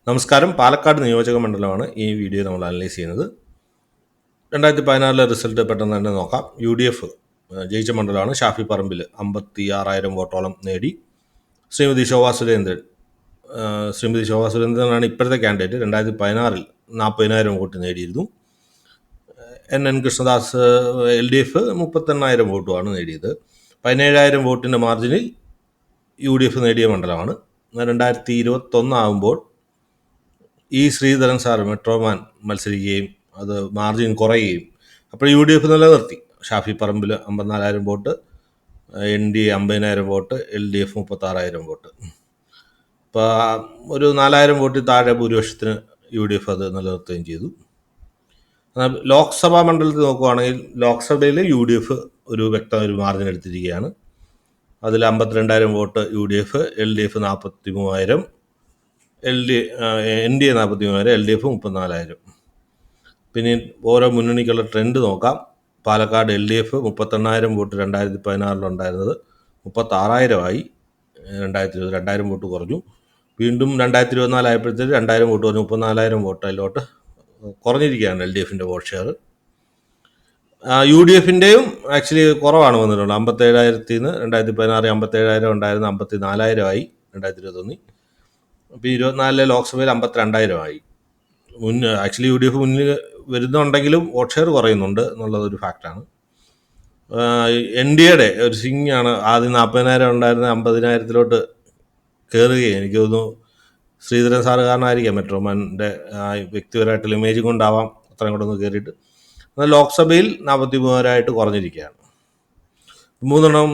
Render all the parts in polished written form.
നമസ്കാരം. പാലക്കാട് നിയോജക മണ്ഡലമാണ് ഈ വീഡിയോ നമ്മൾ അനലൈസ് ചെയ്യുന്നത്. 2016 റിസൾട്ട് പെട്ടെന്ന് തന്നെ നോക്കാം. UDF ജയിച്ച മണ്ഡലമാണ്. ഷാഫി പറമ്പിൽ 56,000 വോട്ടോളം നേടി. ശ്രീമതി ശോഭാ സുരേന്ദ്രനാണ് ഇപ്പോഴത്തെ കാൻഡിഡേറ്റ്. 2016 40,000 വോട്ട് നേടിയിരുന്നു. NN കൃഷ്ണദാസ് LDF 38,000 വോട്ടുമാണ് നേടിയത്. 17,000 വോട്ടിൻ്റെ മാർജിനിൽ UDF നേടിയ മണ്ഡലമാണ്. 2021 ആകുമ്പോൾ ശ്രീധരൻ സാർ മെട്രോമാൻ മത്സരിക്കുകയും അത് മാർജിൻ കുറയുകയും അപ്പോൾ UDF നിലനിർത്തി. Shafi Parambil 54,000 vote, NDA 50,000 vote, LDF 36,000 vote. അപ്പോൾ ഒരു 4,000 വോട്ടിൽ താഴെ ഭൂരിപക്ഷത്തിന് UDF അത് നിലനിർത്തുകയും ചെയ്തു. ലോക്സഭാ മണ്ഡലത്തിൽ നോക്കുകയാണെങ്കിൽ ലോക്സഭയിൽ UDF ഒരു മാർജിൻ എടുത്തിരിക്കുകയാണ്. അതിൽ 52,000 vote UDF, LDF 43,000, NDA 43,000, LDF 34,000. പിന്നെ ഓരോ മുന്നണിക്കുള്ള ട്രെൻഡ് നോക്കാം. പാലക്കാട് LDF 38,000 വോട്ട് 2016 ഉണ്ടായിരുന്നത് 36,000 ആയി. 2020 2,000 വോട്ട് കുറഞ്ഞു. വീണ്ടും 2024 ആയപ്പോഴത്തേക്ക് 2,000 വോട്ട് കുറഞ്ഞു, 34,000 വോട്ട് അതിലോട്ട് കുറഞ്ഞിരിക്കുകയാണ് LDFൻ്റെ വോട്ട് ഷെയർ. UDFൻ്റെയും ആക്ച്വലി കുറവാണ് വന്നിട്ടുള്ളത്. 57,000 2016 57,000 ഉണ്ടായിരുന്നു, 54,000 ആയി 2021. ഇപ്പോൾ 2024 ലോക്സഭയിൽ 52,000 ആയി. ആക്ച്വലി UDF മുന്നിൽ വരുന്നുണ്ടെങ്കിലും വോട്ട് ഷെയർ കുറയുന്നുണ്ട് എന്നുള്ളതൊരു ഫാക്റ്റാണ്. NDAയുടെ ഒരു സിംഗ് ആണ്. ആദ്യം 40,000 ഉണ്ടായിരുന്ന 50,000 കയറുകയും എനിക്ക് തോന്നുന്നു ശ്രീധരൻ സാറ് കാരണമായിരിക്കാം, മെട്രോമാൻ്റെ വ്യക്തിപരമായിട്ടുള്ള ഇമേജ് കൊണ്ടാവാം അത്രയും കൂടെ ഒന്ന് കയറിയിട്ട്. എന്നാൽ ലോക്സഭയിൽ 43,000 കുറഞ്ഞിരിക്കുകയാണ്. മൂന്നെണ്ണം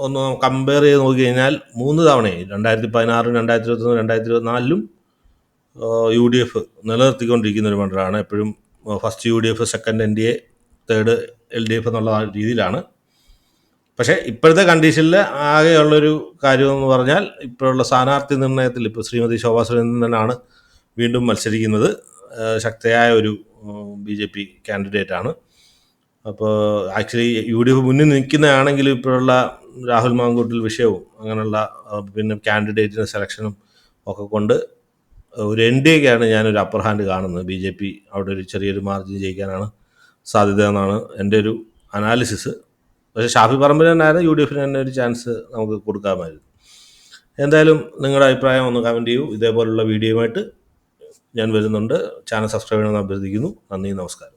ഒന്ന് കമ്പയർ ചെയ്ത് നോക്കി കഴിഞ്ഞാൽ 3 തവണയും 2016, 2021, 2024 UDF നിലനിർത്തിക്കൊണ്ടിരിക്കുന്ന ഒരു മണ്ഡലമാണ്. എപ്പോഴും first UDF, second NDA, third LDF എന്നുള്ള രീതിയിലാണ്. പക്ഷേ ഇപ്പോഴത്തെ കണ്ടീഷനിൽ ആകെയുള്ളൊരു കാര്യമെന്ന് പറഞ്ഞാൽ ഇപ്പോഴുള്ള സ്ഥാനാർത്ഥി നിർണയത്തിൽ ഇപ്പോൾ ശ്രീമതി ശോഭാ സുരേന്ദ്രനാണ് വീണ്ടും മത്സരിക്കുന്നത്. ശക്തയായ ഒരു BJP കാൻഡിഡേറ്റാണ്. അപ്പോൾ ആക്ച്വലി UDF മുന്നിൽ നിൽക്കുന്നതാണെങ്കിലും ഇപ്പോഴുള്ള രാഹുൽ മാങ്കൂട്ടിൽ വിഷയവും അങ്ങനെയുള്ള പിന്നെ കാൻഡിഡേറ്റിൻ്റെ സെലക്ഷനും ഒക്കെ കൊണ്ട് ഒരു NDAക്കാണ് ഞാനൊരു അപ്പർ ഹാൻഡ് കാണുന്നത്. BJP അവിടെ ഒരു ചെറിയൊരു മാർജിൻ ജയിക്കാനാണ് സാധ്യത എന്നാണ് എൻ്റെ ഒരു അനാലിസിസ്. പക്ഷേ ഷാഫി പറമ്പിൽ തന്നെയായിരുന്നു UDFന് തന്നെ ഒരു ചാൻസ് നമുക്ക് കൊടുക്കാമായിരുന്നു. എന്തായാലും നിങ്ങളുടെ അഭിപ്രായം ഒന്ന് കമൻറ്റ് ചെയ്യൂ. ഇതേപോലുള്ള വീഡിയോയുമായിട്ട് ഞാൻ വരുന്നുണ്ട്. ചാനൽ സബ്സ്ക്രൈബ് ചെയ്യണമെന്ന് അഭ്യർത്ഥിക്കുന്നു. നന്ദി, നമസ്കാരം.